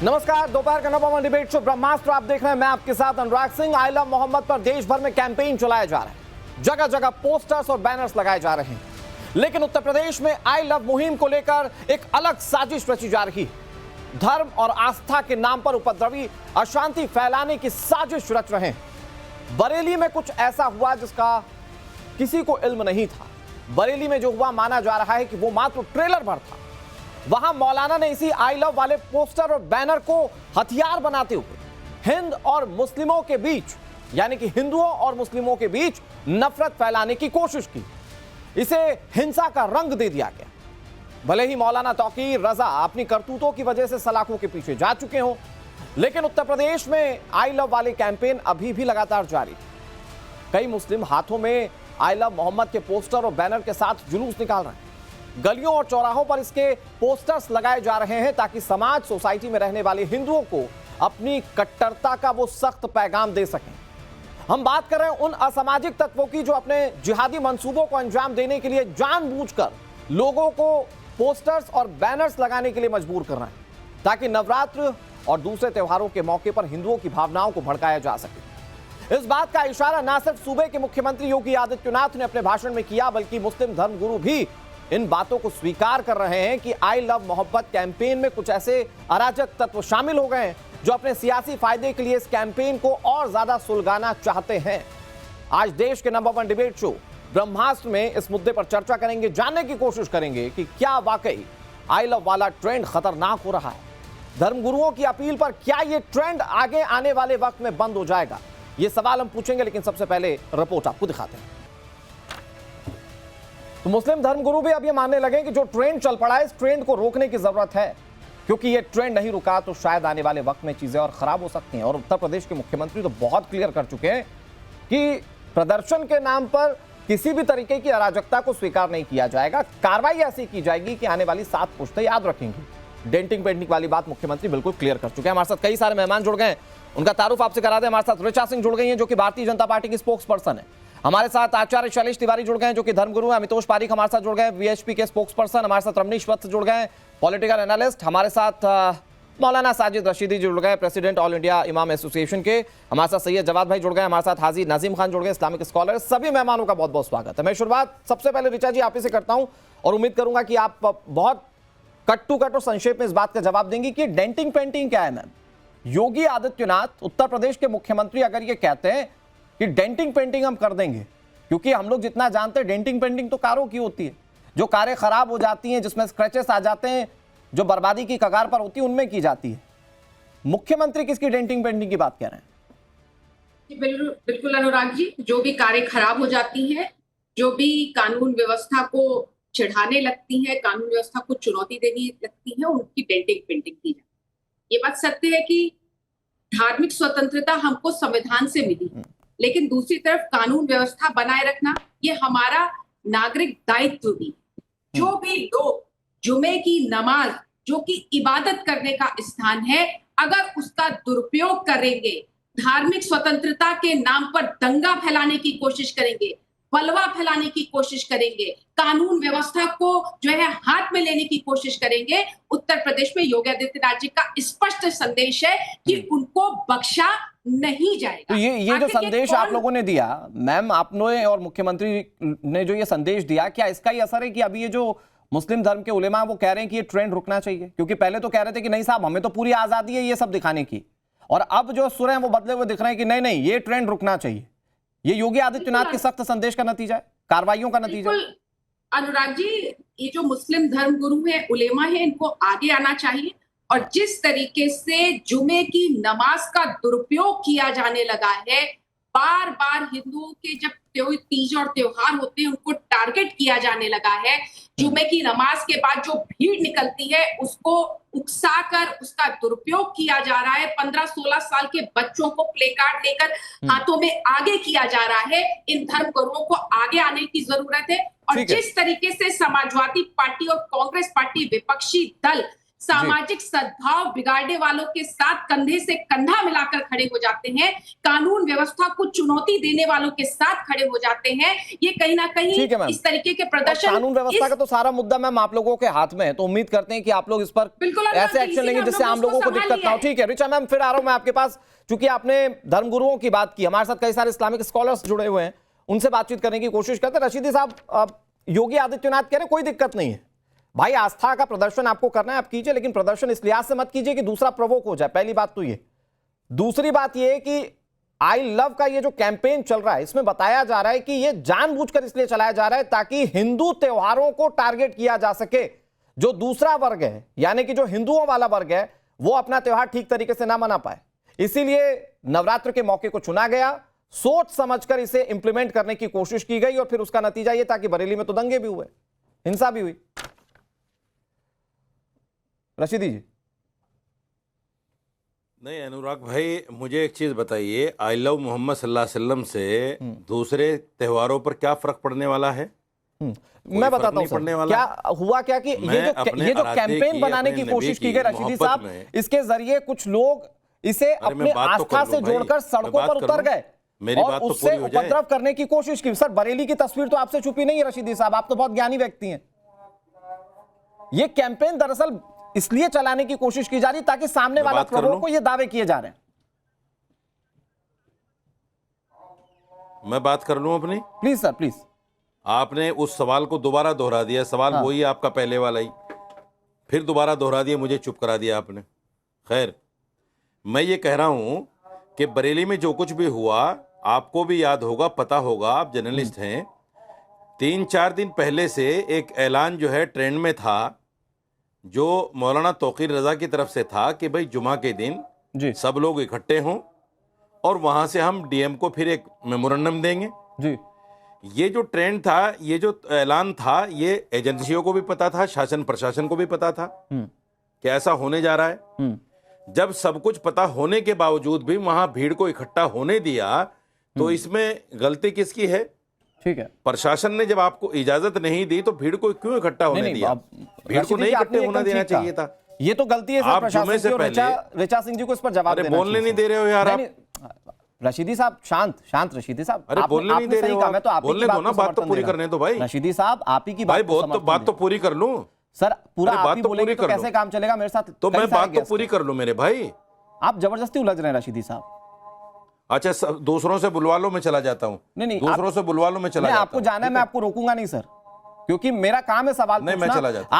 नमस्कार, दोपहर का नंबर 1 डिबेट शो ब्रह्मास्त्र आप देख रहे हैं। मैं आपके साथ अनुराग सिंह। आई लव मोहम्मद पर देश भर में कैंपेन चलाया जा रहा है, जगह जगह पोस्टर्स और बैनर्स लगाए जा रहे हैं। लेकिन उत्तर प्रदेश में आई लव मुहिम को लेकर एक अलग साजिश रची जा रही है। धर्म और आस्था के नाम पर उपद्रवी अशांति फैलाने की साजिश रच रहे हैं। बरेली में कुछ ऐसा हुआ जिसका किसी को इल्म नहीं था। बरेली में जो हुआ माना जा रहा है कि वो मात्र ट्रेलर भर था। वहां मौलाना ने इसी आई लव वाले पोस्टर और बैनर को हथियार बनाते हुए हिंद और मुस्लिमों के बीच, यानी कि हिंदुओं और मुस्लिमों के बीच नफरत फैलाने की कोशिश की। इसे हिंसा का रंग दे दिया गया। भले ही मौलाना तौकीर रजा अपनी करतूतों की वजह से सलाखों के पीछे जा चुके हों, लेकिन उत्तर प्रदेश में आई लव वाले कैंपेन अभी भी लगातार जारी। कई मुस्लिम हाथों में आई लव मोहम्मद के पोस्टर और बैनर के साथ जुलूस निकाल रहे हैं। गलियों और चौराहों पर इसके पोस्टर्स लगाए जा रहे हैं ताकि समाज, सोसाइटी में रहने वाले हिंदुओं को अपनी कट्टरता का वो सख्त पैगाम दे सकें। हम बात कर रहे हैं उन असामाजिक तत्वों की जो अपने जिहादी मंसूबों को अंजाम देने के लिए जानबूझकर लोगों को पोस्टर्स और बैनर्स लगाने के लिए मजबूर कर रहे हैं, ताकि नवरात्र और दूसरे त्योहारों के मौके पर हिंदुओं की भावनाओं को भड़काया जा सके। इस बात का इशारा न सिर्फ सूबे के मुख्यमंत्री योगी आदित्यनाथ ने अपने भाषण में किया, बल्कि मुस्लिम धर्मगुरु भी इन बातों को स्वीकार कर रहे हैं कि आई लव मोहब्बत कैंपेन में कुछ ऐसे अराजक तत्व शामिल हो गए हैं जो अपने सियासी फायदे के लिए इस कैंपेन को और ज्यादा सुलगाना चाहते हैं। आज देश के नंबर 1 डिबेट शो ब्रह्मास्त्र में इस मुद्दे पर चर्चा करेंगे, जानने की कोशिश करेंगे कि क्या वाकई आई लव वाला ट्रेंड खतरनाक हो रहा है। धर्मगुरुओं की अपील पर क्या यह ट्रेंड आगे आने वाले वक्त में बंद हो जाएगा, ये सवाल हम पूछेंगे। लेकिन सबसे पहले रिपोर्ट आपको दिखाते हैं। तो मुस्लिम धर्मगुरु भी अब ये मानने लगे कि जो ट्रेंड चल पड़ा है, इस ट्रेंड को रोकने की जरूरत है, क्योंकि ये ट्रेंड नहीं रुका तो शायद आने वाले वक्त में चीजें और खराब हो सकती हैं। और उत्तर प्रदेश के मुख्यमंत्री तो बहुत क्लियर कर चुके हैं कि प्रदर्शन के नाम पर किसी भी तरीके की अराजकता को स्वीकार नहीं किया जाएगा। कार्रवाई ऐसी की जाएगी कि आने वाली 7 पुश्तें याद रखेंगी। डेंटिंग पेंटिंग वाली बात मुख्यमंत्री बिल्कुल क्लियर कर चुके हैं। हमारे साथ कई सारे मेहमान जुड़ गए हैं, उनका तारुफ आपसे करा दें। हमारे साथ ऋचा सिंह जुड़ गई हैं जो कि भारतीय जनता पार्टी की स्पोक्स पर्सन है। हमारे साथ आचार्य शैलेश तिवारी जुड़ गए हैं जो कि धर्मगुरु हैं। अमितोष पारीक हमारे साथ जुड़ गए हैं, वीएचपी के स्पोक्स पर्सन। हमारे साथ रमनीश वत्स जुड़ गए हैं, पॉलिटिकल एनालिस्ट। हमारे साथ मौलाना साजिद रशीदी जुड़ गए, प्रेसिडेंट ऑल इंडिया इमाम एसोसिएशन के। हमारे साथ सैयद जवाद भाई जुड़ गए। हमारे साथ हाजी नाजिम खान जुड़ गए, इस्लामिक स्कॉलर। सभी मेहमानों का बहुत बहुत स्वागत है। मैं शुरुआत सबसे पहले ऋचा जी आप ही से करता हूं और उम्मीद करूंगा कि आप बहुत कट टू कट और संक्षेप में इस बात का जवाब देंगे कि डेंटिंग पेंटिंग क्या है। मैम, योगी आदित्यनाथ उत्तर प्रदेश के मुख्यमंत्री अगर ये कहते हैं कि डेंटिंग पेंटिंग हम कर देंगे, क्योंकि हम लोग जितना जानते हैं डेंटिंग पेंटिंग तो कारों की होती है, जो कारें खराब हो जाती हैं, जिसमें स्क्रैचेस आ जाते हैं, जो बर्बादी की कगार पर होती है, उनमें की जाती है। मुख्यमंत्री किसकी डेंटिंग पेंटिंग की बात कह रहे हैं? बिल्कुल अनुराग जी, जो भी कारें खराब हो जाती हैं, जो भी कानून व्यवस्था को चिढ़ाने लगती हैं, कानून व्यवस्था को चुनौती देने लगती है, उनकी डेंटिंग पेंटिंग की जाती है। ये बात सत्य है कि धार्मिक स्वतंत्रता हमको संविधान से मिली, लेकिन दूसरी तरफ कानून व्यवस्था बनाए रखना ये हमारा नागरिक दायित्व भी। जो भी लोग जुमे की नमाज, जो कि इबादत करने का स्थान है, अगर उसका दुरुपयोग करेंगे, धार्मिक स्वतंत्रता के नाम पर दंगा फैलाने की कोशिश करेंगे, बलवा फैलाने की कोशिश करेंगे, कानून व्यवस्था को जो है हाथ में लेने की कोशिश करेंगे, उत्तर प्रदेश में योगी आदित्यनाथ जी का स्पष्ट संदेश है कि उनको बख्शा नहीं जाएगा। तो ये जो संदेश आप लोगों ने दिया मैम, आपने और मुख्यमंत्री ने जो ये संदेश दिया, क्या इसका ही असर है कि अभी ये जो मुस्लिम धर्म के उलेमा वो कह रहे हैं कि ये ट्रेंड रुकना चाहिए? क्योंकि पहले तो कह रहे थे कि नहीं साहब, हमें तो पूरी आजादी है ये सब दिखाने की, और अब जो सुर हैं वो बदले हुए दिख रहे हैं कि नहीं नहीं ये ट्रेंड रुकना चाहिए। ये योगी आदित्यनाथ के सख्त संदेश का नतीजा है, कार्रवाइयों का नतीजा है। अनुराग जी, ये जो मुस्लिम धर्म गुरु है, उलेमा है, इनको आगे आना चाहिए। और जिस तरीके से जुमे की नमाज का दुरुपयोग किया जाने लगा है, बार बार हिंदुओं के जब तीज और त्योहार होते हैं उनको टारगेट किया जाने लगा है, जुमे की नमाज के बाद जो भीड़ निकलती है उसको उकसाकर उसका दुरुपयोग किया जा रहा है। 15-16 साल के बच्चों को प्ले कार्ड लेकर हाथों में आगे किया जा रहा है। इन धर्म गुरुओं को आगे आने की जरूरत है। और जिस तरीके से समाजवादी पार्टी और कांग्रेस पार्टी विपक्षी दल सामाजिक सद्भाव बिगाड़ने वालों के साथ कंधे से कंधा मिलाकर खड़े हो जाते हैं, कानून व्यवस्था को चुनौती देने वालों के साथ खड़े हो जाते हैं। ये कहीं ना कहीं इस तरीके के प्रदर्शन, कानून व्यवस्था का तो सारा मुद्दा मैम आप लोगों के हाथ में है, तो उम्मीद करते हैं कि आप लोग इस पर ऐसे एक्शन लेंगे जिससे आम लोगों को दिक्कत ना हो। ठीक है ऋचा मैम, फिर आ रहा हूं मैं आपके पास, क्योंकि आपने धर्मगुरुओं की बात की, हमारे साथ कई सारे इस्लामिक स्कॉलर्स जुड़े हुए हैं, उनसे बातचीत करने की कोशिश करते हैं। रशीदी साहब, योगी आदित्यनाथ कह रहे हैं कोई दिक्कत नहीं है भाई, आस्था का प्रदर्शन आपको करना है आप कीजिए, लेकिन प्रदर्शन इस लिहाज से मत कीजिए कि दूसरा प्रवोक हो जाए। पहली बात तो ये। दूसरी बात ये कि आई लव का ये जो कैंपेन चल रहा है, इसमें बताया जा रहा है कि ये जानबूझकर इसलिए चलाया जा रहा है ताकि हिंदू त्योहारों को टारगेट किया जा सके। जो दूसरा वर्ग है, यानी कि जो हिंदुओं वाला वर्ग है, वो अपना त्योहार ठीक तरीके से ना मना पाए। इसीलिए नवरात्र के मौके को चुना गया, सोच समझकर इसे इंप्लीमेंट करने की कोशिश की गई, और फिर उसका नतीजा ये था कि बरेली में तो दंगे भी हुए, हिंसा भी हुई। रशीदी जी। नहीं अनुराग भाई, मुझे एक चीज बताइए, आई लव मोहम्मद सल्लल्लाहु अलैहि वसल्लम से दूसरे त्योहारों पर क्या फर्क पड़ने वाला है? मैं बताता हूं सर, क्या हुआ क्या कि ये जो कैंपेन बनाने की कोशिश की गई रशीदी साहब, इसके जरिए कुछ लोग इसे अपने आस्था से जोड़कर सड़कों पर उतर गए और उससे उपद्रव करने की कोशिश की। सर बरेली की तस्वीर तो आपसे छुपी नहीं है रशीदी साहब, आप तो बहुत ज्ञानी व्यक्ति हैं। ये कैंपेन दरअसल इसलिए चलाने की कोशिश की जा रही ताकि सामने वाला प्रवोक को ये दावे किए जा रहे हैं। मैं बात कर लूं अपनी? Please sir please. आपने उस सवाल को दोबारा दोहरा दिया, सवाल वही आपका पहले वाला ही, फिर दोबारा दोहरा दिया, मुझे चुप करा दिया आपने। खैर, मैं ये कह रहा हूं कि बरेली में जो कुछ भी हुआ, आपको भी याद होगा, पता होगा, आप जर्नलिस्ट हैं। 3-4 दिन पहले से एक ऐलान जो है ट्रेंड में था, जो मौलाना तौकीर रजा की तरफ से था कि भाई जुमा के दिन सब लोग इकट्ठे हों और वहां से हम डीएम को फिर एक मेमोरेंडम देंगे जी। ये जो ट्रेंड था, ये जो ऐलान था, ये एजेंसियों को भी पता था, शासन प्रशासन को भी पता था कि ऐसा होने जा रहा है। जब सब कुछ पता होने के बावजूद भी वहां भीड़ को इकट्ठा होने दिया, तो इसमें गलती किसकी है? ठीक है, प्रशासन ने जब आपको इजाजत नहीं दी तो भीड़ को क्यों इकट्ठा होने दिया? भीड़ को नहीं इकट्ठे होने देना चाहिए था। ये तो गलती है सर प्रशासन की, और ऋचा सिंह जी को इस पर जवाब देना चाहिए। बोलने नहीं दे रहे हो यार आप। रशीदी साहब शांत रशीदी साहब, अरे बोलने नहीं दे रहे हो आप, तो आप बोलने दो ना, बात तो पूरी करने दो भाई। रशीदी साहब आप ही की बात तो पूरी कर लूं सर, पूरा आप ही बोलेंगे तो कैसे काम चलेगा मेरे साथ? तो मैं बात तो पूरी कर लूं मेरे भाई। आप जबरदस्ती उलझ रहे हैं रशीदी साहब। अच्छा, दूसरों से बुलवा लो, मैं चला जाता हूँ। नहीं, दूसरों से बुलवा लो, मैं चला जाता हूँ। आपको जाना है, मैं आपको रोकूंगा नहीं सर, क्योंकि मेरा काम है सवाल पूछना। मैं चला जाता हूं।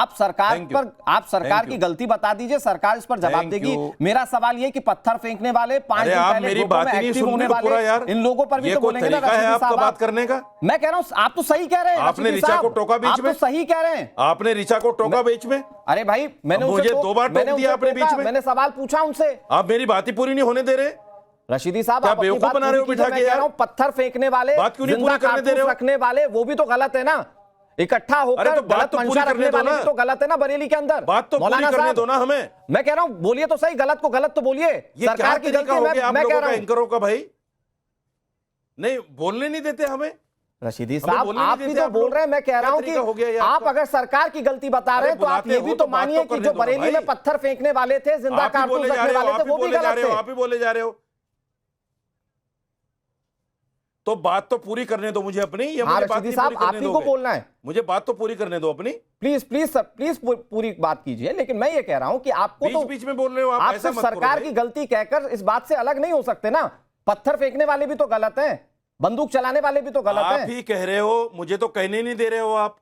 आप सरकार की गलती बता दीजिए, सरकार इस पर जवाब देगी। मेरा सवाल ये कि पत्थर फेंकने वाले 5 दिन पहले मेरी बात ही नहीं सुनने पूरा यार, इन लोगों पर भी तो बोलेंगे ना आपको बात करने का। मैं कह रहा हूँ आप तो सही कह रहे हैं। आपने ऋचा को टोका बीच में, सही कह रहे हैं, आपने ऋचा को टोका बीच में। अरे भाई मैंने मुझे 2 बार टोक दिया आपने बीच में। मैंने सवाल पूछा उनसे, आप मेरी बात ही पूरी नहीं होने दे रहे। रशीदी साहब आप बेवकूफ बना रहे हो बिठा के यार। पत्थर फेंकने वाले, बात क्यों नहीं पूरी करने दे रहे हो? रखने वाले वो भी तो गलत है ना, इकट्ठा होकर गलत मंशा रखने वाले भी तो गलत है ना बरेली के अंदर। बात तो पूरी करने दो ना हमें। मैं कह रहा हूं बोलिए तो सही, गलत को गलत तो बोलिए। सरकार की गलती है, मैं कह रहा हूं एंकरों का भाई नहीं बोलने नहीं देते हमें। रशीदी साहब आप भी तो बोल रहे हैं, मैं कह रहा हूं कि आप अगर सरकार की गलती बता रहे हैं तो आप ये भी तो मानिए कि जो बरेली में पत्थर फेंकने वाले थे, जिंदा कारतूस रखने वाले थे, वो भी गलत थे। आप ही बोले जा रहे हो, तो बात तो पूरी करने दो मुझे अपनी। ये मुझे बात साहब आप ही को बोलना है, मुझे बात तो पूरी करने दो अपनी। प्लीज प्लीज सर, प्लीज पूरी बात कीजिए। लेकिन मैं ये कह रहा हूं कि आपको तो बीच में बोल रहे हो आप सिर्फ सरकार की गलती कहकर इस बात से अलग नहीं हो सकते ना। पत्थर फेंकने वाले भी तो गलत हैं, बंदूक चलाने वाले भी तो गलत हैं। आप ही कह रहे हो, मुझे तो कहने नहीं दे रहे हो आप।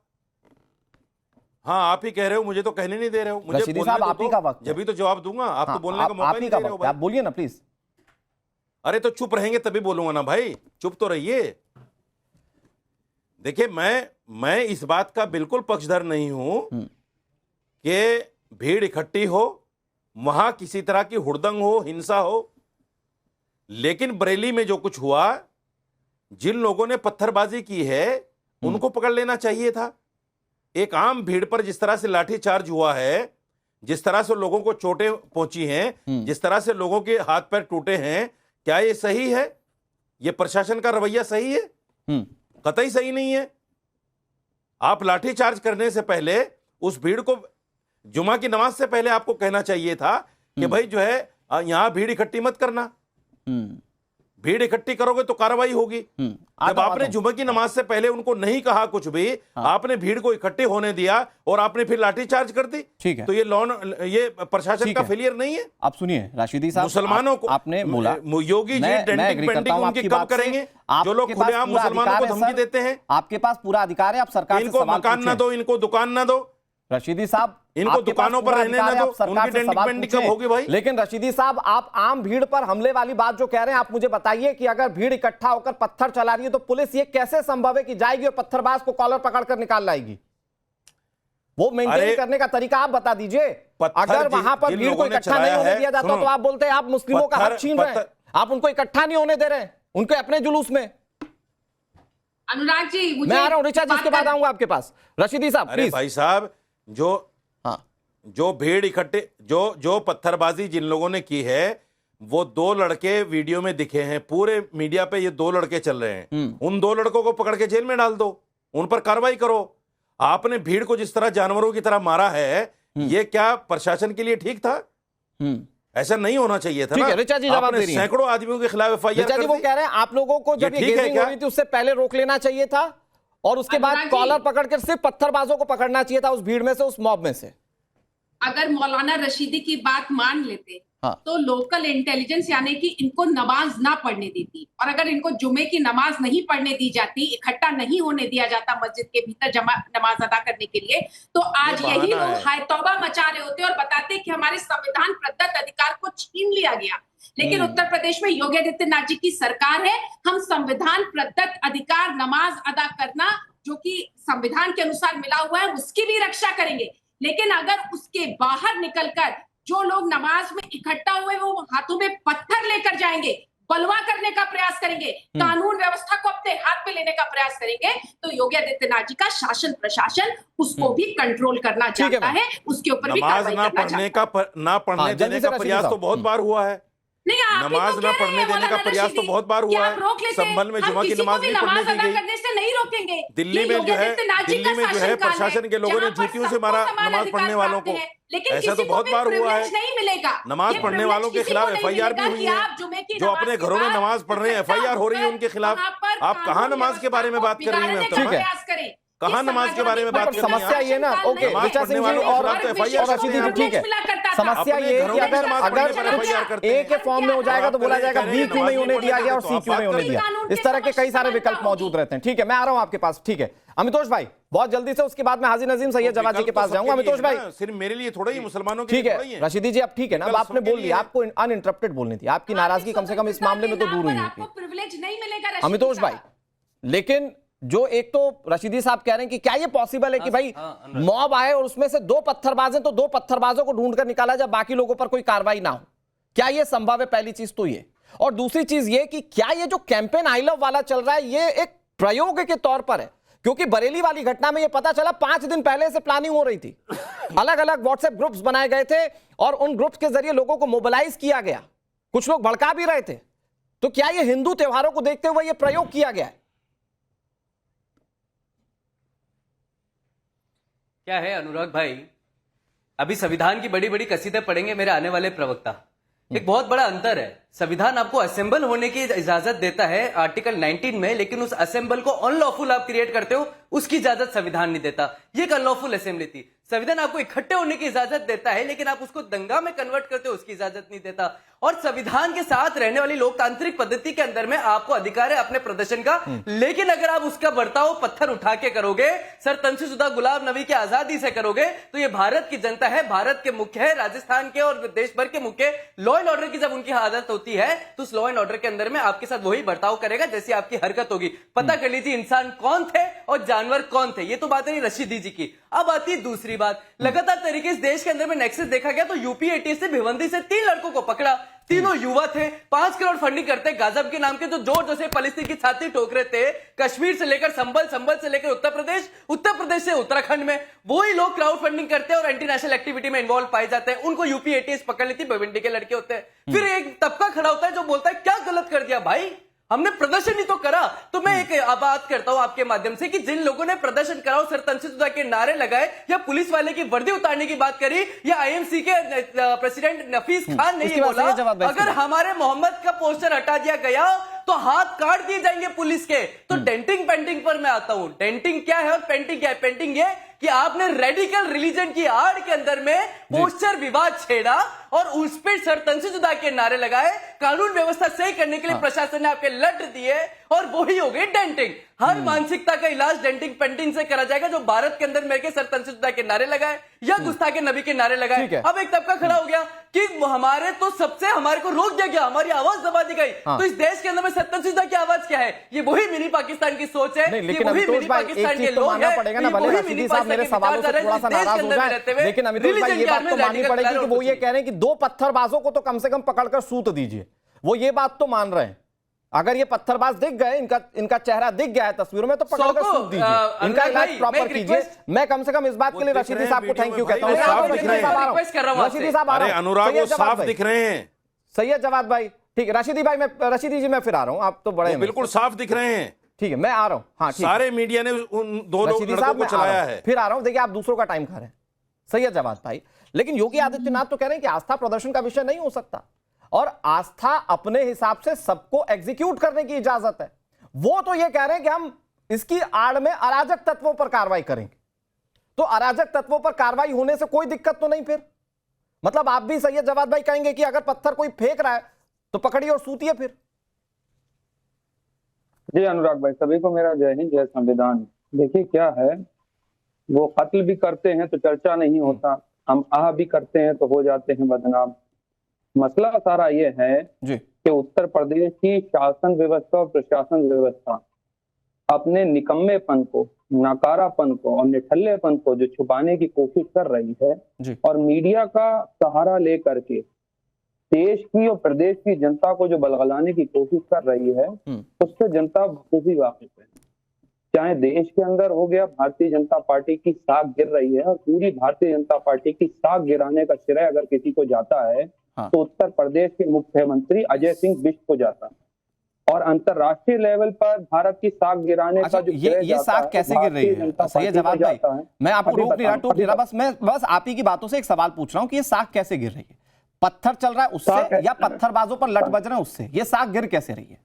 हाँ आप ही कह रहे हो, मुझे तो कहने नहीं दे रहे हो। मुझे साहब आप ही का वक्त, जब भी तो जवाब दूंगा। आप तो बोलने का मौका नहीं दे रहे हो। आप बोलिए ना प्लीज। अरे तो चुप रहेंगे तभी बोलूंगा ना भाई, चुप तो रहिए। देखिए मैं इस बात का बिल्कुल पक्षधर नहीं हूं कि भीड़ इकट्ठी हो, वहां किसी तरह की हुड़दंग हो, हिंसा हो। लेकिन बरेली में जो कुछ हुआ, जिन लोगों ने पत्थरबाजी की है उनको पकड़ लेना चाहिए था। एक आम भीड़ पर जिस तरह से लाठीचार्ज हुआ है, जिस तरह से लोगों को चोटें पहुंची हैं, जिस तरह से लोगों के हाथ पैर टूटे हैं, क्या ये सही है? ये प्रशासन का रवैया सही है? कतई सही नहीं है। आप लाठीचार्ज करने से पहले उस भीड़ को जुमा की नमाज से पहले आपको कहना चाहिए था कि भाई जो है यहां भीड़ इकट्ठी मत करना। भीड़ इकट्ठी करोगे तो कार्रवाई होगी। जब आपने जुमे की नमाज से पहले उनको नहीं कहा कुछ भी, आपने भीड़ को इकट्ठे होने दिया और आपने फिर लाठीचार्ज कर दी, ठीक है, तो ये प्रशासन का फेलियर नहीं है? आप सुनिए राशिदी साहब, मुसलमानों को आपने बोला योगी जी डेंटिंग पेंटिंग उनकी कब करेंगे? जो लोग खुलेआम मुसलमानों को धमकी देते हैं, आपके पास पूरा अधिकार है, आप सरकार से इनको मकान ना दो, इनको दुकान ना दो। रशीदी साहब, इनको दुकानों पर रहने ना दो, उनकी डेंटिंग पेंटिंग कब होगी भाई? लेकिन रशीदी साहब, आप आम भीड़ पर हमले वाली बात जो कह रहे हैं, आप मुझे बताइए कि अगर भीड़ इकट्ठा होकर पत्थर चला रही है तो पुलिस ये कैसे संभव है कि जाएगी और पत्थरबाज को कॉलर पकड़कर निकाल लाएगी? वो मेंटेन करने का तरीका आप बता दीजिए। अगर वहां पर भीड़ को इकट्ठा नहीं होने दिया जाता तो आप बोलते हैं आप मुस्लिमों का हक छीन रहे हैं, आप उनको इकट्ठा नहीं होने दे रहे हैं उनके अपने जुलूस में। अनुराग जी, मैं आ रहा हूं ऋचा जी, इसके बाद आऊंगा आपके पास। रशीदी साहब प्लीज। भाई साहब, जो भीड़ इकट्ठे, जो पत्थरबाजी जिन लोगों ने की है, वो 2 लड़के वीडियो में दिखे हैं, पूरे मीडिया पे ये 2 लड़के चल रहे हैं। उन 2 लड़कों को पकड़ के जेल में डाल दो, उन पर कार्रवाई करो। आपने भीड़ को जिस तरह जानवरों की तरह मारा है, ये क्या प्रशासन के लिए ठीक था? ऐसा नहीं होना चाहिए था। ऋचा जी जवाब दे रही हैं। सैकड़ों आदमियों के खिलाफ एफआईआर कर दी। वो कह रहे हैं आप लोगों को जब ये गेमिंग हो रही थी उससे पहले रोक लेना चाहिए था और उसके बाद कॉलर पकड़कर सिर्फ पत्थरबाजों को पकड़ना चाहिए था उस भीड़ में से, उस मॉब में से। अगर मौलाना रशीदी की बात मान लेते तो लोकल इंटेलिजेंस यानी कि इनको नमाज ना पढ़ने देती, और अगर इनको जुमे की नमाज नहीं पढ़ने दी जाती, इकट्ठा नहीं होने दिया जाता मस्जिद के भीतर नमाज अदा करने के लिए, तो आज यही लोग हाय तौबा मचा रहे होते और बताते कि हमारे संविधान प्रदत्त अधिकार को छीन लिया गया। लेकिन उत्तर प्रदेश में योगी आदित्यनाथ जी की सरकार है, हम संविधान प्रदत्त अधिकार नमाज अदा करना जो कि संविधान के अनुसार मिला हुआ है उसकी भी रक्षा करेंगे। लेकिन अगर उसके बाहर निकलकर जो लोग नमाज में इकट्ठा हुए वो हाथों में पत्थर लेकर जाएंगे, बलवा करने का प्रयास करेंगे, कानून व्यवस्था को अपने हाथ में लेने का प्रयास करेंगे, तो योगी आदित्यनाथ जी का शासन प्रशासन उसको भी कंट्रोल करना चाहता है, उसके ऊपर भी कार्रवाई करना चाहता है। ना पढ़ने देने का प्रयास तो बहुत बार हुआ है, नमाज ना पढ़ने देने का प्रयास तो बहुत बार हुआ है। संभल में जुमा की नमाज नहीं पढ़ने दी गई। नहीं रोकेंगे। दिल्ली में जो है प्रशासन के लोगों ने जूतियों से मारा नमाज पढ़ने वालों को। ऐसा तो बहुत बार हुआ है। नहीं मिलेगा। नमाज पढ़ने वालों के खिलाफ एफआईआर भी हुई है, जो अपने घरों में नमाज पढ़ रहे हैं एफआईआर हो रही है उनके खिलाफ। आप कहाँ नमाज के बारे में बात कर रही हैं? कहाँ नमाज के बारे में बात कर रही हैं? समस्या ये ना, ओके ऋचा सिंह जी और रशीदी जी, ठीक है, समस्या ये कि अगर ए के फॉर्म में हो जाएगा तो बोला जाएगा बी क्यों नहीं होने दिया गया और सी क्यों नहीं होने दिया। इस तरह के कई सारे विकल्प मौजूद रहते हैं। ठीक है, मैं आ रहा हूं आपके पास। ठीक है अमितोष भाई, बहुत जल्दी से, उसके बाद मैं हाजी नजीम सैयद जवाद जी के पास जाऊंगा। अमितोष भाई, सिर्फ मेरे लिए थोड़ा ही, मुसलमानों के लिए ठीक है। रशीदी जी अब ठीक है ना, आपने बोल लिया, आपको अनइंटरप्टेड बोलनी थी, आपकी नाराजगी कम से कम इस मामले में तो दूर हुई होगी अमितोष भाई। लेकिन जो एक तो रशीदी साहब कह रहे हैं कि क्या ये पॉसिबल है कि भाई मॉब आए और उसमें से 2 पत्थरबाज हैं तो 2 पत्थरबाजों को ढूंढकर निकाला जाए, बाकी लोगों पर कोई कार्रवाई ना हो? क्या ये संभव है? पहली चीज तो ये, और दूसरी चीज ये कि क्या ये जो कैंपेन आई लव वाला चल रहा है ये एक प्रयोग के तौर पर है? क्योंकि बरेली वाली घटना में ये पता चला 5 दिन पहले से प्लानिंग हो रही थी, अलग अलग व्हाट्सएप ग्रुप्स बनाए गए थे और उन ग्रुप्स के जरिए लोगों को मोबिलाइज किया गया, कुछ लोग भड़का भी रहे थे। तो क्या ये हिंदू त्योहारों को देखते हुए ये प्रयोग किया गया है? क्या है अनुराग भाई, अभी संविधान की बड़ी बड़ी कसीदें पढ़ेंगे मेरे आने वाले प्रवक्ता। एक बहुत बड़ा अंतर है, संविधान आपको असेंबल होने की इजाजत देता है आर्टिकल 19 में, लेकिन उस असेंबल को अनलॉफुल आप क्रिएट करते हो उसकी इजाजत संविधान नहीं देता। ये एक अनलॉफुल असेंबली थी। संविधान आपको इकट्ठे होने की इजाजत देता है लेकिन आप उसको दंगा में कन्वर्ट करते हो उसकी इजाजत नहीं देता। और संविधान के साथ रहने वाली लोकतांत्रिक पद्धति के अंदर में आपको अधिकार है अपने प्रदर्शन का, लेकिन अगर आप उसका बर्ताव पत्थर उठा के करोगे, सर तंशीशुदा गुलाम नबी की आजादी से करोगे, तो ये भारत की जनता है, भारत के मुख्य है, राजस्थान के और देश भर के मुख्य। लॉ एंड ऑर्डर की जब उनकी आदत होती है तो उस लॉ एंड ऑर्डर के अंदर में आपके साथ वही बर्ताव करेगा जैसी आपकी हरकत होगी। पता कर लीजिए इंसान कौन थे और जानवर कौन थे। ये तो बात है रशीदी जी की। अब आती है दूसरी बात, लगातार तरीके से देश के अंदर में नेक्सस देखा गया तो यूपी एटीएस से भिवंडी से 3 लड़कों को पकड़ा, तीनों युवा थे, 5 करोड़ फंडिंग करते गाजब के नाम के, तो जोर जैसे फलस्तीन की छाती ठोक रहे थे। कश्मीर से लेकर संभल, संभल से लेकर उत्तर प्रदेश से उत्तराखंड में वही लोग क्राउड फंडिंग करते हैं और एंटी नेशनल एक्टिविटी में इन्वॉल्व पाए जाते हैं। उनको यूपी एटीएस पकड़ लेती, भिवंडी के लड़के होते हैं। फिर एक तबका खड़ा होता है जो बोलता है क्या गलत कर दिया भाई, हमने प्रदर्शन ही तो करा। तो मैं एक बात करता हूं आपके माध्यम से कि जिन लोगों ने प्रदर्शन करा और सरतंसिदा के नारे लगाए या पुलिस वाले की वर्दी उतारने की बात करी या आईएमसी के प्रेसिडेंट नफीस खान ने ये बोला अगर हमारे मोहम्मद का पोस्टर हटा दिया गया तो हाथ काट दिए जाएंगे पुलिस के। तो डेंटिंग पेंटिंग पर मैं आता हूं। डेंटिंग क्या है और पेंटिंग क्या है? पेंटिंग ये कि आपने रेडिकल रिलीजन की आड़ के अंदर में पोस्टर विवाद छेड़ा और उस पर सरतंसिदा के नारे लगाए, कानून व्यवस्था सही करने के लिए प्रशासन ने आपके लट दिए और वही हो गई डेंटिंग। हर मानसिकता का इलाज डेंटिंग पेंटिंग से करा जाएगा। जो भारत के अंदर मेरे सरतंसिदा के नारे लगाए या गुस्ताखे नबी के नारे लगाए। अब एक तबका खड़ा हो गया कि हमारे तो सबसे हमारे को रोक दिया गया, हमारी आवाज दबा दी गई। तो इस देश के अंदर में सरतंसिदा की आवाज क्या है? ये वही मिनी पाकिस्तान की सोच है, ये वही मिनी पाकिस्तान के लोग हैं। मेरे सवालों से थोड़ा सा नाराज हो जाए, लेकिन अमितोष भाई ये बात तो माननी पड़ेगी कि वो ये कह रहे हैं कि 2 पत्थरबाजों को तो कम से कम पकड़कर सूत दीजिए। वो ये बात तो मान रहे हैं। अगर ये पत्थरबाज दिख गए, इनका चेहरा दिख गया है तस्वीरों में, तो पकड़कर सूत दीजिए, इनका इलाज प्रॉपर कीजिए। मैं कम से कम इस बात के लिए रशीदी साहब को थैंक यू कहता हूं। रशीदी साहब आ रहा हूं, अनुराग वो साफ दिख रहे हैं। सैयद जवाद भाई, ठीक है रशीदी जी मैं फिर आ रहा हूं, आप तो बड़े बिल्कुल साफ दिख रहे हैं। ठीक है मैं आ रहा हूं। हाँ सारे मीडिया ने उन दो लड़कों को चलाया है। फिर आ रहा हूं। देखिए आप दूसरों का टाइम खा रहे हैं सैयद जवाद भाई, लेकिन योगी आदित्यनाथ तो कह रहे हैं कि आस्था प्रदर्शन का विषय नहीं हो सकता और आस्था अपने हिसाब से सबको एग्जीक्यूट करने की इजाजत है। वो तो ये कह रहे हैं कि हम इसकी आड़ में अराजक तत्वों पर कार्रवाई करेंगे। तो अराजक तत्वों पर कार्रवाई होने से कोई दिक्कत तो नहीं? फिर मतलब आप भी सैयद जवाद भाई कहेंगे कि अगर पत्थर कोई फेंक रहा है तो पकड़िए और सूतिए फिर। जी अनुराग भाई, सभी को मेरा जय हिंद, जय संविधान। देखिए क्या है, वो कत्ल भी करते हैं तो चर्चा नहीं होता, हम आह भी करते हैं तो हो जाते हैं बदनाम। मसला सारा ये है कि उत्तर प्रदेश की शासन व्यवस्था और प्रशासन व्यवस्था अपने निकम्मेपन को, नकारापन को और निठल्लेपन को जो छुपाने की कोशिश कर रही है और मीडिया का सहारा लेकर के देश की और प्रदेश की जनता को जो बलगलाने की कोशिश कर रही है, उससे जनता बखूबी वाकिफ है। चाहे देश के अंदर हो गया, भारतीय जनता पार्टी की साख गिर रही है और पूरी भारतीय जनता पार्टी की साख गिराने का श्रेय अगर किसी को जाता है तो उत्तर प्रदेश के मुख्यमंत्री अजय सिंह बिष्ट को जाता है। और अंतरराष्ट्रीय लेवल पर भारत की साख गिराने का जो ये साख कैसे गिर रही है? सैयद जवाद भाई, मैं आपको रोक नहीं रहा, बस आप ही की बातों से एक सवाल पूछ रहा हूँ कि ये साख कैसे गिर रही है? पत्थर चल रहा है उससे या पत्थरबाजों पर लट बज रहे हैं उससे? ये साख गिर कैसे रही है?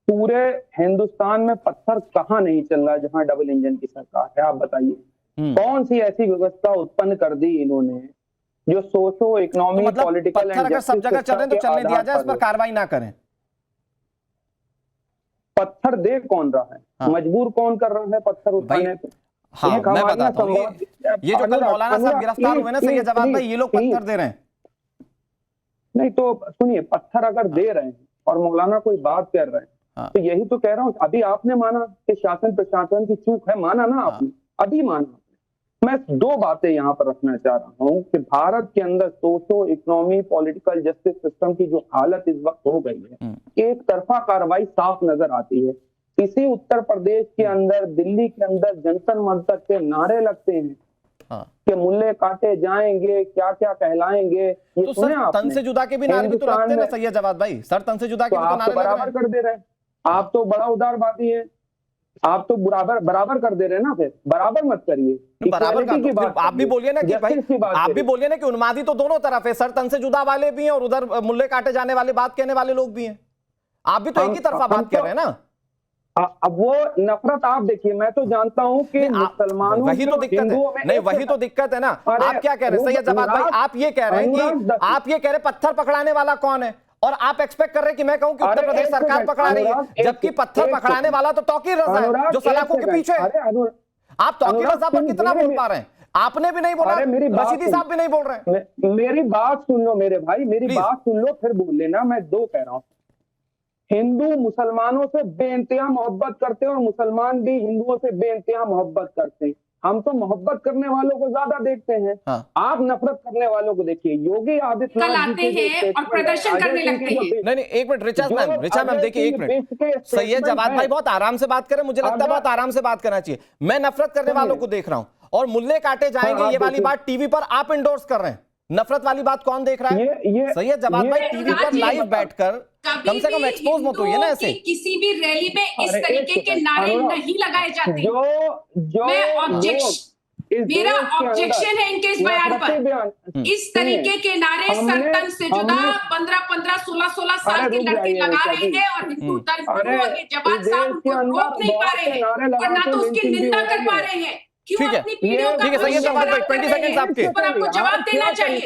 पूरे हिंदुस्तान में पत्थर कहाँ नहीं चल रहा है जहां डबल इंजन की सरकार है? आप बताइए कौन सी ऐसी व्यवस्था उत्पन्न कर दी इन्होंने जो सोशो इकोनॉमिक मतलब पॉलिटिकल पत्थर अगर सब जगह चल रहे हैं तो चलने दिया जाए, इस पर कार्रवाई ना करें? पत्थर दे कौन रहा है? मजबूर कौन कर रहा है पत्थर उठाने पे? हाँ, मैं बताता हूँ, ये जो कल मौलाना साहब गिरफ्तार हुए ना सैयद जवाद भाई, ये लोग पत्थर दे रहे हैं। नहीं तो सुनिए, पत्थर अगर दे रहे हैं और मौलाना कोई बात कर रहे हैं तो यही तो कह रहा हूँ। अभी आपने माना कि शासन प्रशासन की चूक है, माना ना आपने, अभी माना। मैं 2 बातें यहाँ पर रखना चाह रहा हूँ कि भारत के अंदर socio economy political justice system की जो हालत इस वक्त हो गई है, एक तरफा कार्रवाई साफ नजर आती है। इसी उत्तर प्रदेश के अंदर, दिल्ली के अंदर जंतर मंतर के नारे लगते हैं कि मुल्ले काटे जाएंगे, क्या क्या कहलाएंगे। ये तो सर तन से जुदा के भी नारे भी तो लगते हैं ना सैयद जवाद भाई? सर तन से जुदा के भी तो नारे बराबर कर दे रहे हैं। आप तो बड़ा उदारवादी है, आप तो बराबर कर दे रहे हैं ना। फिर बराबर मत करिए, बराबर का तो आप भी बोलिए ना कि भाई, आप भी बोलिए ना कि उन्मादी तो दोनों तरफ है, सर तन से जुदा वाले भी हैं और उधर मुल्ले काटे जाने वाले बात कहने वाले लोग भी हैं। आप भी तो एक ही तरफा बात कर रहे हैं ना। अब वो नफरत आप देखिए, मैं तो जानता हूं कि मुसलमानों, वही तो दिक्कत है। नहीं वही तो दिक्कत है ना। आप क्या कह रहे हैं सैयद जवाद भाई? आप ये कह रहे हैं कि आप ये कह रहे हैं पत्थर पकड़ाने वाला कौन है और आप एक्सपेक्ट कर रहे हैं कि मैं कहूं कि उत्तर प्रदेश सरकार पकड़ा रही है, जबकि पत्थर पकड़ाने वाला तो तौकीर रजा है जो सलाखों के पीछे है। आप तौकीर रजा पर कितना बोल पा रहे हैं? आपने भी नहीं बोला, रशीदी साहब भी नहीं बोल रहे हैं। मेरी बात सुन लो मेरे भाई, मेरी बात सुन लो फिर बोल लेना। मैं 2 कह रहा हूं, हिंदू मुसलमानों से बेइंतहा मोहब्बत करते हैं और मुसलमान भी हिंदुओं से बेइंतहा मोहब्बत करते हैं। हम तो मोहब्बत करने वालों को ज्यादा देखते हैं। आप नफरत करने वालों को देखिए। योगी आदित्यनाथ कल आते हैं और प्रदर्शन करने लगते हैं। नहीं एक मिनट रिचा मैम देखिए, एक मिनट। सैयद जवाद भाई बहुत आराम से बात करें, मुझे लगता है बहुत आराम से बात करना चाहिए। मैं नफरत करने वालों को देख रहा हूं और मुल्ले काटे जाएंगे ये वाली बात टीवी पर आप इंडोर्स कर रहे हैं, नफरत वाली बात कौन देख रहा है? ये सैयद जवाद भाई टीवी पर लाइव बैठकर कम से कम एक्सपोज मत होइए ना ऐसे। किसी भी रैली में इस अरे तरीके के नारे नहीं लगाए जाते। मेरा ऑब्जेक्शन है इनके इस बयान पर। इस तरीके के नारे सरतन से जुदा 15-15, 16-16 साल के लड़के लगा रहे हैं और हिंदू धर्म गुरु और ये जवान साहब उनको रोक नहीं पा रहे हैं और ना तो उसकी निंदा कर पा रहे हैं। क्यों अपनी पीढ़ियों का ठीक है सैयद जवाद भाई 20 सेकंड्स आपके। पर आपको जवाब देना चाहिए।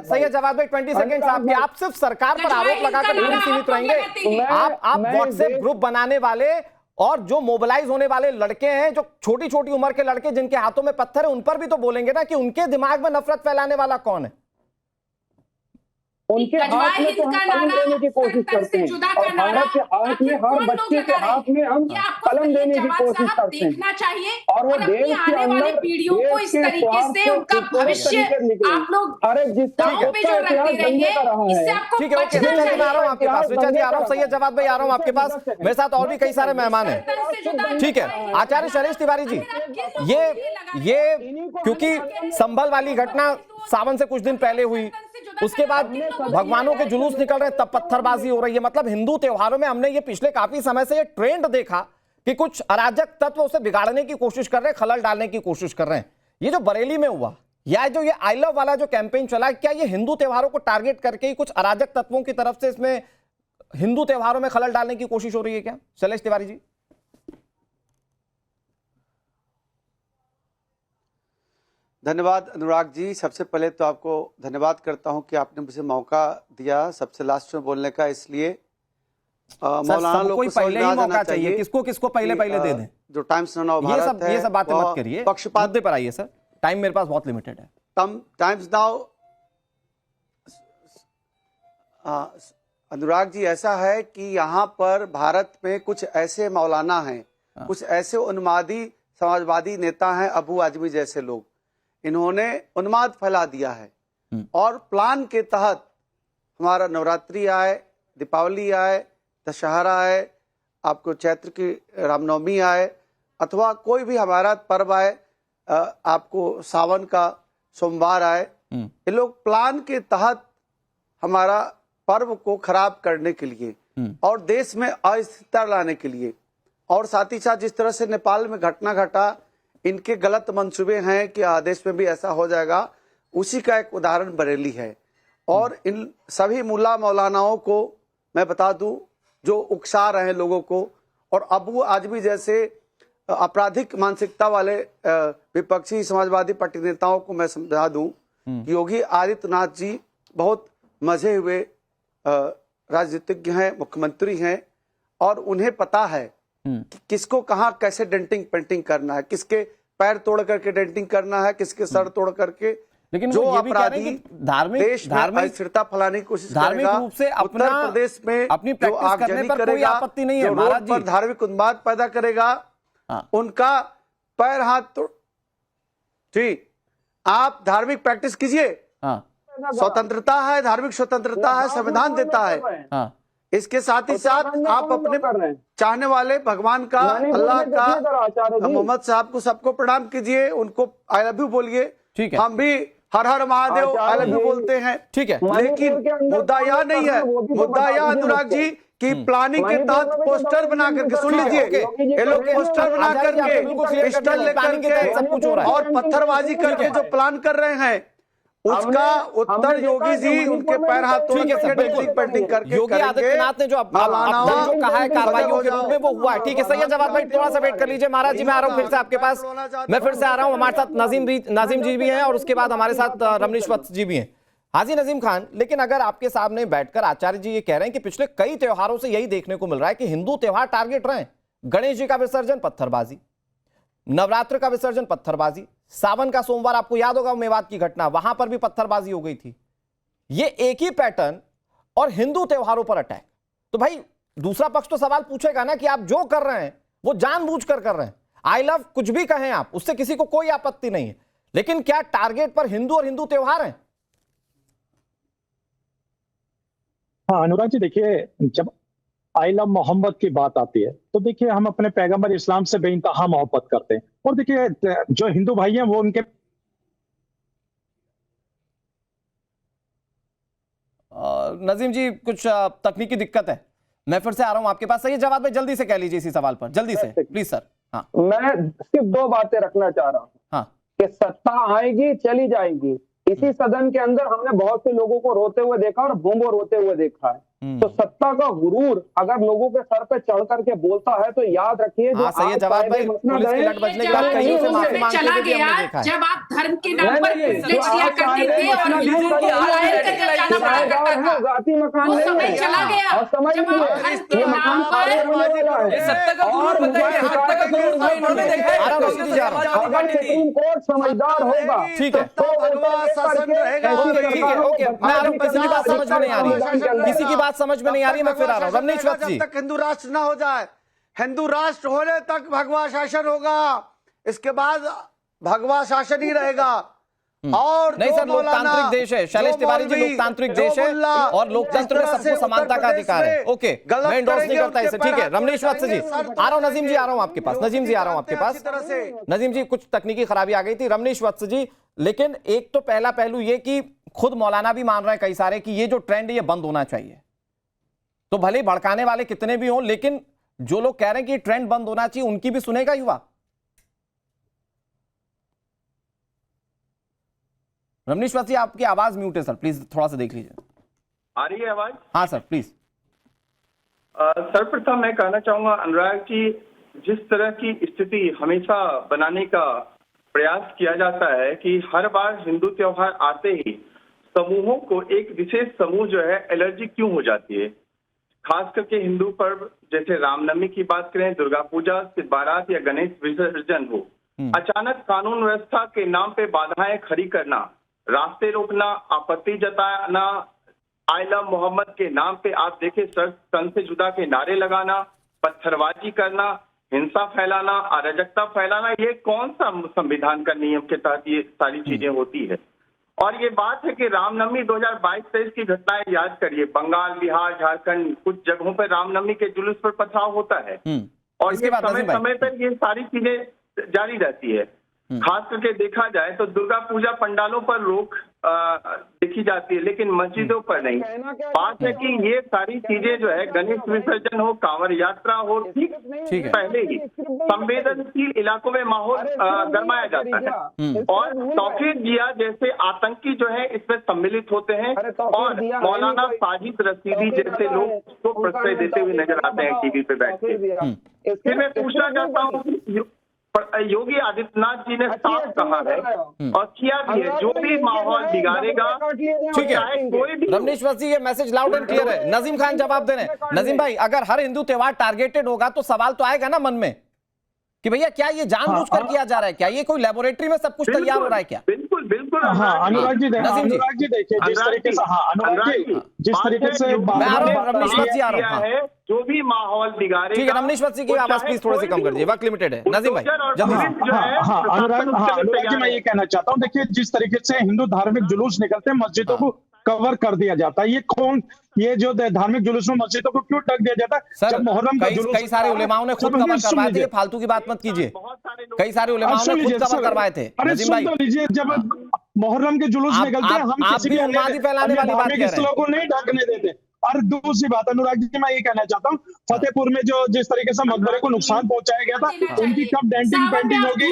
सैयद जवाद भाई 20 सेकंड्स आपके। आप सिर्फ सरकार पर आरोप लगाकर थोड़ी सीमित रहेंगे। आप व्हाट्सएप ग्रुप बनाने वाले और जो मोबिलाइज होने वाले लड़के हैं, जो छोटी छोटी उम्र के लड़के जिनके हाथों में पत्थर है, उन पर भी तो बोलेंगे ना कि उनके दिमाग में नफरत फैलाने वाला कौन है। उनके हाथ में तो हम कलम देने की कोशिश करते हैं और भारत के हाथ में, हर बच्चे के हाथ में हम कलम देने की कोशिश करते हैं। देखना चाहिए और वो देश के अंदर पीढ़ियों को इस तरीके से उनका भविष्य आप लोग अरे जिसका इतिहास बनने का रहा है। ठीक है ओके ऋचा जी मैं आ रहा हूँ आपके पास। ऋचा जी आ रहा हूँ, सैयद जवाद भाई आ रहा हूँ आपके पास। मेरे साथ और भी कई सारे मेहमान हैं। ठीक है आचार्य शैलेश तिवारी जी, ये क्योंकि संभल वाली घटना सावन से कुछ दिन पहले हुई, उसके बाद भगवानों के जुलूस निकल रहे, तब पत्थरबाजी हो रही है। मतलब हिंदू त्योहारों में हमने ये पिछले काफी समय से ये ट्रेंड देखा कि कुछ अराजक तत्व उसे बिगाड़ने की कोशिश कर रहे हैं, खलल डालने की कोशिश कर रहे हैं। ये जो बरेली में हुआ या जो ये आई लव वाला जो कैंपेन चला, क्या ये हिंदू त्योहारों को टारगेट करके ही कुछ अराजक तत्वों की तरफ से इसमें हिंदू त्योहारों में खलल डालने की कोशिश हो रही है क्या, शैलेश तिवारी जी? धन्यवाद अनुराग जी। सबसे पहले तो आपको धन्यवाद करता हूं कि आपने मुझे मौका दिया सबसे लास्ट में बोलने का। इसलिए मौलाना लोग को पहले ही मौका चाहिए, किसको किसको पहले दे दें। जो टाइम्स नाउ भारत है, ये सब बातें मत करिए, पक्षपात पर आइए सर, टाइम मेरे पास बहुत लिमिटेड है। टाइम्स नाउ अनुराग जी ऐसा है कि यहाँ पर भारत में कुछ ऐसे मौलाना हैं, कुछ ऐसे उन्मादी समाजवादी नेता हैं, अबू आजमी जैसे लोग, इन्होंने उन्माद फैला दिया है और प्लान के तहत हमारा नवरात्रि आए, दीपावली आए, दशहरा आए, आपको चैत्र की रामनवमी आए, अथवा कोई भी हमारा पर्व आए, आपको सावन का सोमवार आए, ये लोग प्लान के तहत हमारा पर्व को खराब करने के लिए और देश में अस्थिरता लाने के लिए, और साथ ही साथ जिस तरह से नेपाल में घटना घटा, इनके गलत मंसूबे हैं कि आदेश में भी ऐसा हो जाएगा, उसी का एक उदाहरण बरेली है। और इन सभी मुल्ला मौलानाओं को मैं बता दूं जो उकसा रहे हैं लोगों को, और अबू आजमी जैसे आपराधिक मानसिकता वाले विपक्षी समाजवादी पार्टी नेताओं को मैं समझा दूं कि योगी आदित्यनाथ जी बहुत मजे हुए राजनीतिज्ञ हैं, मुख्यमंत्री हैं, और उन्हें पता है कि किसको कहां कैसे डेंटिंग पेंटिंग करना है, किसके पैर तोड़ करके डेंटिंग करना है, किसके सर तोड़ करके। लेकिन जो ये भी कह रहे अपराधी हैं कि धार्मिक अस्थिरता फैलाने की कोशिश धार्मिक करेगा, रूप से उत्तर प्रदेश में अपनी जो प्रैक्टिस करने आगजनी पर कोई करेगा, आपत्ति नहीं है जो महाराज रोड जी। पर धार्मिक उन्माद पैदा करेगा, उनका पैर हाथ तोड़। ठीक, आप धार्मिक प्रैक्टिस कीजिए, स्वतंत्रता है, धार्मिक स्वतंत्रता है, संविधान देता है। इसके साथ ही साथ आप अपने चाहने वाले भगवान का, अल्लाह का, मोहम्मद साहब को सबको प्रणाम कीजिए, उनको आई लव यू बोलिए। ठीक है, हम भी हर हर महादेव आई लव यू बोलते हैं। ठीक है, लेकिन मुद्दा यह नहीं है, मुद्दा यह अनुराग जी कि प्लानिंग के तहत पोस्टर बना करके, सुन लीजिए, ये लोग पोस्टर बना करके, पिस्टल लेकर के और पत्थरबाजी करके जो प्लान कर रहे हैं, उसका उत्तर योगी जी उनके पैर हाथ तोड़ के पेंटिंग करके योगी आदित्यनाथ ने जो जो कहा है कार्रवाइयों के रूप में वो हुआ है। ठीक है, सैयद जवाद भाई थोड़ा सा वेट कर लीजिए। महाराज जी मैं आ रहा हूँ फिर से आपके पास, मैं फिर से आ रहा हूँ। हमारे साथ नाजिम जी भी हैं और उसके बाद हमारे साथ रमनीश वत्स जी भी हैं। हाजी नजीम खान, लेकिन अगर आपके सामने बैठकर आचार्य जी ये कह रहे हैं कि पिछले कई त्योहारों से यही देखने को मिल रहा है कि हिंदू त्योहार टारगेट रहे हैं, गणेश जी का विसर्जन पत्थरबाजी, नवरात्र का विसर्जन पत्थरबाजी, सावन का सोमवार आपको याद होगा मेवात की घटना, वहां पर भी पत्थरबाजी हो गई थी। ये एक ही पैटर्न और हिंदू त्योहारों पर अटैक। तो भाई दूसरा पक्ष तो सवाल पूछेगा ना कि आप जो कर रहे हैं वो जानबूझकर कर रहे हैं। आई लव कुछ भी कहें आप, उससे किसी को कोई आपत्ति नहीं है, लेकिन क्या टारगेट पर हिंदू और हिंदू त्योहार हैं? हाँ अनुराग जी, देखिए जब आई लव मोहम्मद की बात आती है तो देखिए हम अपने पैगंबर इस्लाम से बेइंतहा मोहब्बत करते हैं, और देखिए जो हिंदू भाई हैं वो उनके नजीम जी कुछ तकनीकी दिक्कत है, मैं फिर से आ रहा हूं आपके पास। सही जवाब में जल्दी से कह लीजिए इसी सवाल पर, जल्दी से प्लीज सर। हाँ मैं सिर्फ दो बातें रखना चाह रहा हूँ हाँ कि सत्ता आएगी चली जाएगी। इसी सदन के अंदर हमने बहुत से लोगों को रोते हुए देखा और बूंबो रोते हुए देखा है। तो सत्ता का गुरूर अगर लोगों के सर पे चढ़ करके बोलता है तो याद रखिए जो सही है जवाब भाई। पुलिस की लट बजने के बाद कईयों से माफी मांगते चला हुए भी गया हमने देखा है। जब आप धर्म के नाम पर नहीं, फ्लेक्स किया करते थे और हिंदुओं को बुलाया करके जाना पड़ा करता था, जाति मकान वो नहीं समय है। चला गया और समझ जब आप धर्म के ये नाम मकान खाली पर होने वाला है। ये सत्ता का गुरूर और बताइए, मुझे सत्ता का गुरूर भाई इन्होंने देखा है। आ रहा हूं, रशीदी जी, आ रहा हूं। अगर सुप्रीम कोर्ट समझदार होगा ठीक है। तो भगवा शासन रहेगा। ओके, मैं आ रहा हूं। किसी की बात समझ में नहीं आ रही, किसी की बात समझ में नहीं आ रही, मैं फिर आ रहा हूं। रमनीश वत्स जी, जब तक हिंदू राष्ट्र ना हो जाए, हिंदू राष्ट्र होने तक भगवा शासन होगा, इसके बाद भगवा शासन ही रहेगा। और नहीं जो सर, मौलाना, लोकतांत्रिक देश है शैलेश जो तिवारी जी, मौलवी, लोकतांत्रिक जो देश है मुल्ला और लोकतंत्र में जिस तरह से सबको समानता का उत्तर अधिकार है। प्रदेश ओके, में गलत मैं इंडोर्स नहीं करेंगे, करता इसे। उनके ठीक है पर रमनीश वत्स जी, सर आ रहा हूं। नजीम जी आ रहा हूं आपके पास। नजीम जी आ रहा हूं आपके पास। अच्छी तरह से। नजीम जी कुछ तकनीकी खराबी आ गई थी। रमनीश वत्स जी, लेकिन एक तो पहला पहलू ये कि खुद मौलाना भी मान रहे हैं कई सारे कि ये जो ट्रेंड है ये बंद होना चाहिए। तो भले ही भड़काने वाले कितने भी हों, लेकिन जो लोग कह रहे हैं कि ट्रेंड बंद होना चाहिए उनकी भी सुनेगा युवा। रमनीश वत्स जी, आपकी आवाज म्यूट है सर, प्लीज थोड़ा सा देख लीजिए। आ रही है आवाज? हाँ सर प्लीज। सर्वप्रथम मैं कहना चाहूंगा अनुराग जी, जिस तरह की स्थिति हमेशा बनाने का प्रयास किया जाता है कि हर बार हिंदू त्योहार आते ही समूहों को एक विशेष समूह जो है एलर्जी क्यों हो जाती है। खास करके हिंदू पर्व जैसे रामनवमी की बात करें, दुर्गा पूजा, शिव बारात या गणेश विसर्जन हो, अचानक कानून व्यवस्था के नाम पे बाधाएं खड़ी करना, रास्ते रोकना, आपत्ति जताना, आई लव मोहम्मद के नाम पे आप देखें सर तन से जुदा के नारे लगाना, पत्थरबाजी करना, हिंसा फैलाना, अराजकता फैलाना, ये कौन सा संविधान का नियम के तहत ये सारी चीजें होती है। और ये बात है कि रामनवमी 2022-23 की घटनाएं याद करिए, बंगाल, बिहार, झारखंड कुछ जगहों पर रामनवमी के जुलूस पर पथराव होता है और इसके ये बाद समय नजीम भाई। समय पर ये सारी चीजें जारी रहती है। खास करके देखा जाए तो दुर्गा पूजा पंडालों पर रोक देखी जाती है लेकिन मस्जिदों पर नहीं। बात है कि ये सारी चीजें जो है गणेश विसर्जन हो, कांवड़ यात्रा हो, ठीक ठीक है। पहले ही संवेदनशील इलाकों में माहौल गरमाया जाता है और तौकीर दिया जैसे आतंकी जो है इसमें सम्मिलित होते हैं और मौलाना साजिद रशीदी जैसे लोग उसको प्रश्रय देते हुए नजर आते हैं टीवी पे बैठ के। फिर मैं पूछना चाहता हूँ, योगी आदित्यनाथ जी ने साफ कहा है और किया भी है, जो भी माहौल बिगाड़ेगा, ठीक चाहे कोई है भी रमनीश वत्स जी, ये मैसेज लाउड एंड क्लियर है। नजीम खान जवाब दे रहे हैं। नजीम भाई, अगर हर हिंदू त्योहार टारगेटेड होगा तो सवाल तो आएगा ना मन में कि भैया क्या ये जानबूझकर किया जा रहा है, क्या ये कोई लेबोरेटरी में सब कुछ तैयार हो रहा है क्या? बिल्कुल बिल्कुल। हाँ अनुराग जी नजीम जी। अनुराग जी देखिए जिस तरीके से, हाँ अनुराग जी जिस तरीके से मैं आ रहा हूं, रमनीश वत्स जी आ रहा हूं। है जो भी माहौल बिगाड़ेगा। ठीक है रमनीश वत्स जी की आवाज प्लीज थोड़ी सी कम कर दीजिए, वक्त लिमिटेड है। नजीम भाई जल्दी से। अनुराग जी मैं ये कहना चाहता हूँ, देखिए जिस तरीके से हिंदू धार्मिक जुलूस निकलते हैं मस्जिदों को कवर कर दिया जाता है, ये जो धार्मिक जुलूस में मस्जिदों को क्यों ढक दिया जाता है? सर जब मुहर्रम का जुलूस कई सारे उलेमाओं ने खुद कवर करवाए थे, फालतू की बात मत कीजिए। कई सारे उलेमाओं ने खुद कवर करवाए थे। अरे नजीम सुन भाई, तो लीजिए, जब मुहर्रम के जुलूस निकलते हैं हम आप किसी भी भी उन्मादी फैलाने वाली बात धार्मिक कह रहे हैं। स्थलों को नहीं ढकने देते। और दूसरी बात अनुराग जी मैं ये कहना चाहता हूँ, फतेहपुर में जो जिस तरीके से मकबरे को नुकसान पहुंचाया गया था, उनकी कब डेंटिंग पेंटिंग होगी?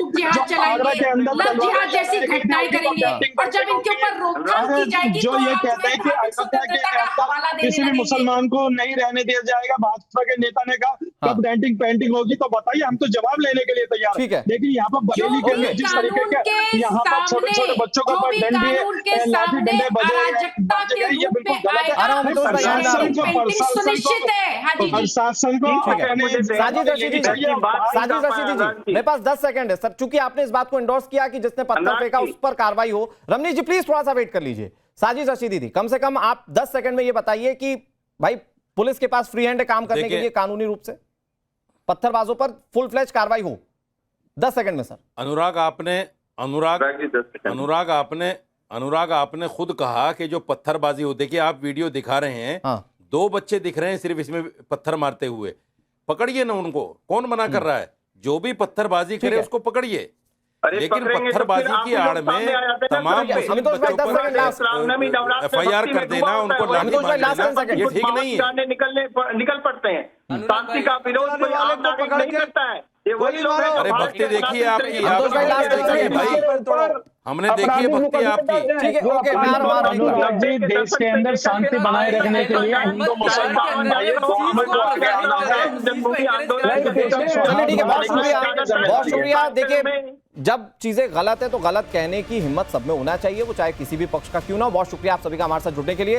जो आगरा के अंदर लव जिहाद जैसी घटनाएं करेंगे और जब इनके ऊपर रोकथाम की जाएगी जो तो ये आप कहते हैं कि अयोध्या के अंदर किसी भी मुसलमान को नहीं रहने दिया जाएगा, भाजपा के नेता ने कहा कब डेंटिंग पेंटिंग होगी तो बताइए, हम तो जवाब लेने के लिए तैयार ठीक है। लेकिन यहाँ पर बरेली के अंदर जिस तरीके के यहाँ पर छोटे छोटे बच्चों के ऊपर डंडे लाठी डंडे बजे ये बिल्कुल गलत है। सुनिश्चित है। हाँ जी जी। प्रशासन को साजिद रशीदी जी, मेरे पास 10 सेकंड है सर, चूंकि आपने इस बात को एंडोर्स किया कि जिसने पत्थर फेंका उस पर कार्रवाई हो। रमनीश जी प्लीज थोड़ा सा वेट कर लीजिए। साजिद रशीदी थी, कम से कम आप 10 सेकंड में ये बताइए कि भाई पुलिस के पास फ्री हैंड है काम करने के लिए कानूनी रूप से, पत्थरबाजों पर फुल फ्लैश कार्रवाई हो 10 सेकंड में। सर अनुराग आपने खुद कहा कि जो पत्थरबाजी हो, देखिए आप वीडियो दिखा रहे हैं, हाँ। 2 बच्चे दिख रहे हैं सिर्फ इसमें पत्थर मारते हुए, पकड़िए ना उनको, कौन मना कर रहा है? जो भी पत्थरबाजी करे उसको पकड़िए। लेकिन पत्थरबाजी की आड़ में तमाम मुस्लिम बच्चों पर FIR कर देना, उनको लाठी मार देना, ये ठीक नहीं है। निकल पड़ते हैं। शांति का विरोध कोई आम नागरिक नहीं करता है। ये वही लोग हैं। अरे भक्ति देखिए आपकी, भाई हमने देखी है भक्ति आपकी। ठीक है, ओके, मार मार अनुराग जी, देश के अंदर शांति बनाए रखने के लिए हिंदू मुसलमान भाइयों को अमल को आगे आना है। चलिए ठीक है, बहुत शुक्रिया, बहुत शुक्रिया। देखिए, जब चीजें गलत है तो गलत कहने की हिम्मत सब में होना चाहिए, वो चाहे किसी भी पक्ष का क्यों ना हो। बहुत शुक्रिया आप सभी का हमारे साथ जुड़ने के लिए।